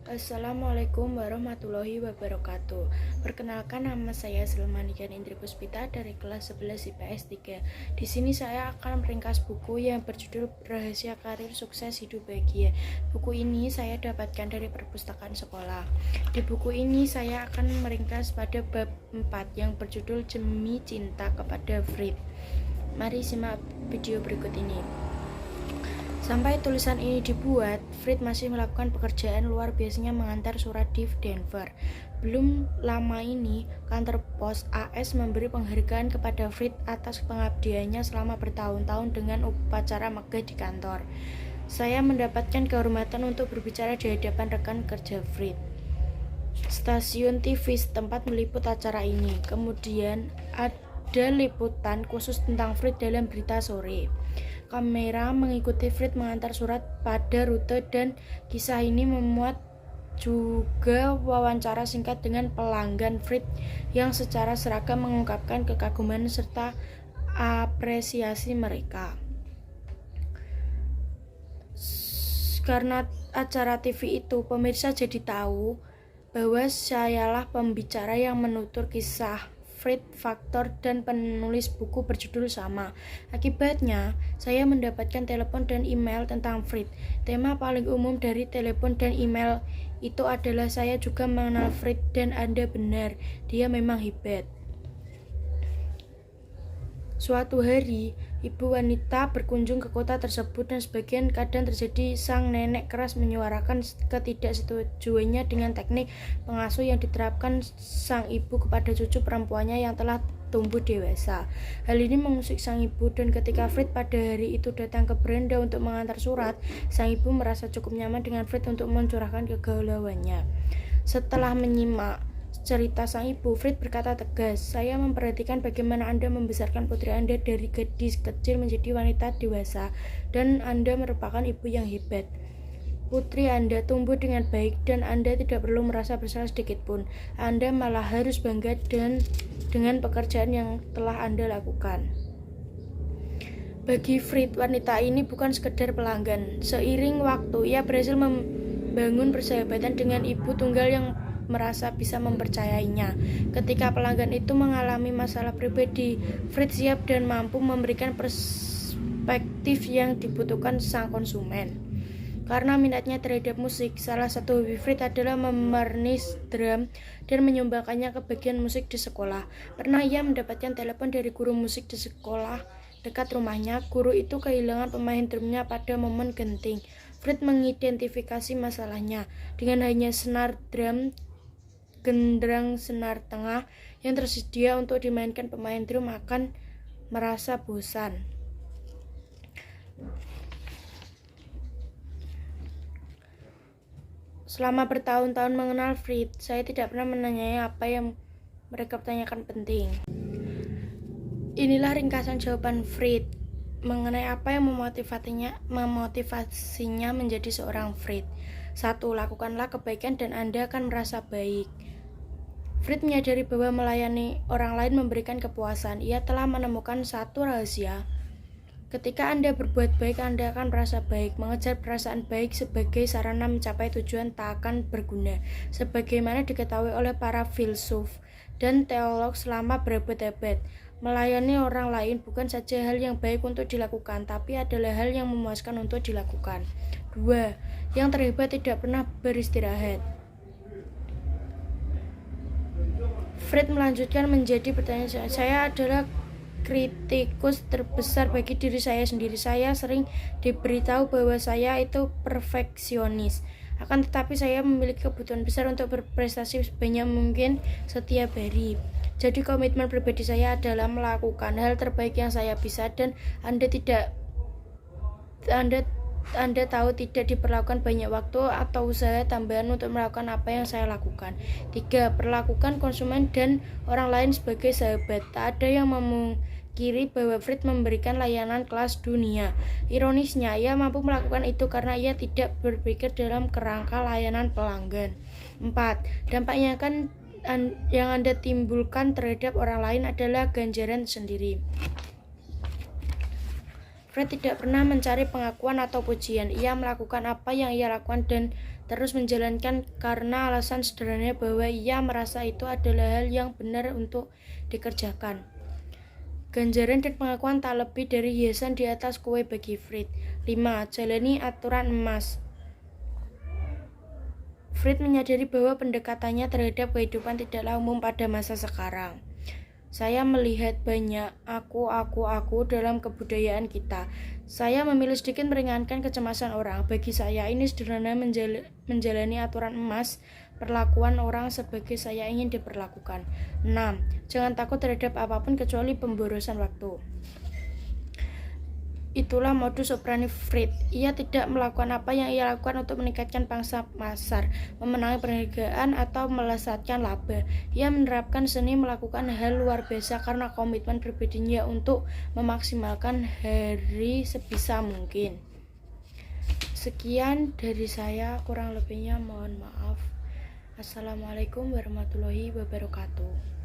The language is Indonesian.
Assalamualaikum warahmatullahi wabarakatuh. Perkenalkan, nama saya Sulmanikan Indri Puspita dari kelas 11 IPS 3. Di sini saya akan meringkas buku yang berjudul Rahasia Karir Sukses Hidup Bahagia. Buku ini saya dapatkan dari perpustakaan sekolah. Di buku ini saya akan meringkas pada bab 4 yang berjudul Demi Cinta kepada Fred. Mari simak video berikut ini. Sampai tulisan ini dibuat, Fred masih melakukan pekerjaan luar biasanya mengantar surat di Denver. Belum lama ini, kantor pos AS memberi penghargaan kepada Fred atas pengabdiannya selama bertahun-tahun dengan upacara megah di kantor. Saya mendapatkan kehormatan untuk berbicara di hadapan rekan kerja Fred. Stasiun TV setempat meliput acara ini. Kemudian ada liputan khusus tentang Fred dalam berita sore. Kamera mengikuti Fred mengantar surat pada rute, dan kisah ini memuat juga wawancara singkat dengan pelanggan Fred yang secara seragam mengungkapkan kekaguman serta apresiasi mereka. Karena acara TV itu, pemirsa jadi tahu bahwa sayalah pembicara yang menutur kisah Fred Factor dan penulis buku berjudul sama. Akibatnya, saya mendapatkan telepon dan email tentang Fred. Tema paling umum dari telepon dan email itu adalah saya juga mengenal Fred dan Anda benar, dia memang hebat. Suatu hari, ibu wanita berkunjung ke kota tersebut dan sebagian kadang terjadi sang nenek keras menyuarakan ketidaksetujuannya dengan teknik pengasuh yang diterapkan sang ibu kepada cucu perempuannya yang telah tumbuh dewasa. Hal ini mengusik sang ibu, dan ketika Fred pada hari itu datang ke beranda untuk mengantar surat, sang ibu merasa cukup nyaman dengan Fred untuk mencurahkan kegalauannya. Setelah menyimak cerita sang ibu, Fred berkata tegas, "Saya memperhatikan bagaimana Anda membesarkan putri Anda dari gadis kecil menjadi wanita dewasa, dan Anda merupakan ibu yang hebat. Putri Anda tumbuh dengan baik dan Anda tidak perlu merasa bersalah sedikit pun. Anda malah harus bangga dengan pekerjaan yang telah Anda lakukan." Bagi Fred, wanita ini bukan sekedar pelanggan. Seiring waktu, ia berhasil membangun persahabatan dengan ibu tunggal yang merasa bisa mempercayainya. Ketika pelanggan itu mengalami masalah pribadi, Fred siap dan mampu memberikan perspektif yang dibutuhkan sang konsumen. Karena minatnya terhadap musik, salah satu hobi Fred adalah memernis drum dan menyumbangkannya ke bagian musik di sekolah. Pernah ia mendapatkan telepon dari guru musik di sekolah dekat rumahnya. Guru itu kehilangan pemain drumnya pada momen genting. Fred mengidentifikasi masalahnya. Dengan hanya senar drum, genderang senar tengah yang tersedia untuk dimainkan pemain drum akan merasa bosan. Selama bertahun-tahun mengenal Fred, saya tidak pernah menanyai apa yang mereka tanyakan penting. Inilah ringkasan jawaban Fred mengenai apa yang memotivasinya menjadi seorang Fred. 1. Lakukanlah kebaikan dan Anda akan merasa baik. Fred menyadari bahwa melayani orang lain memberikan kepuasan. Ia telah menemukan satu rahasia. Ketika Anda berbuat baik, Anda akan merasa baik. Mengejar perasaan baik sebagai sarana mencapai tujuan tak akan berguna. Sebagaimana diketahui oleh para filsuf dan teolog selama berabad-abad, melayani orang lain bukan saja hal yang baik untuk dilakukan, tapi adalah hal yang memuaskan untuk dilakukan. 2. Yang terhebat tidak pernah beristirahat. Fred melanjutkan menjadi pertanyaan, saya adalah kritikus terbesar bagi diri saya sendiri. Saya sering diberitahu bahwa saya itu perfeksionis. Akan tetapi saya memiliki kebutuhan besar untuk berprestasi sebanyak mungkin setiap hari. Jadi komitmen pribadi saya adalah melakukan hal terbaik yang saya bisa, dan Anda tahu tidak diperlukan banyak waktu atau usaha tambahan untuk melakukan apa yang saya lakukan. 3. Perlakukan konsumen dan orang lain sebagai sahabat. Tak ada yang memungkiri bahwa Fred memberikan layanan kelas dunia. Ironisnya, ia mampu melakukan itu karena ia tidak berpikir dalam kerangka layanan pelanggan. 4. Dampaknya yang Anda timbulkan terhadap orang lain adalah ganjaran sendiri. Fred tidak pernah mencari pengakuan atau pujian. Ia melakukan apa yang ia lakukan dan terus menjalankan karena alasan sederhana bahwa ia merasa itu adalah hal yang benar untuk dikerjakan. Ganjaran dan pengakuan tak lebih dari hiasan di atas kue bagi Fred. 5. Jalani aturan emas. Fred menyadari bahwa pendekatannya terhadap kehidupan tidaklah umum pada masa sekarang. Saya melihat banyak aku dalam kebudayaan kita. Saya memilih sedikit meringankan kecemasan orang. Bagi saya ini sederhana menjalani aturan emas, perlakuan orang sebagai saya ingin diperlakukan. 6. Jangan takut terhadap apapun kecuali pemborosan waktu. Itulah modus operandi Fred. Ia tidak melakukan apa yang ia lakukan untuk meningkatkan pangsa pasar, memenangi penghargaan, atau melesatkan laba. Ia menerapkan seni melakukan hal luar biasa karena komitmen pribadinya untuk memaksimalkan hari sebisa mungkin. Sekian dari saya, kurang lebihnya mohon maaf. Assalamualaikum warahmatullahi wabarakatuh.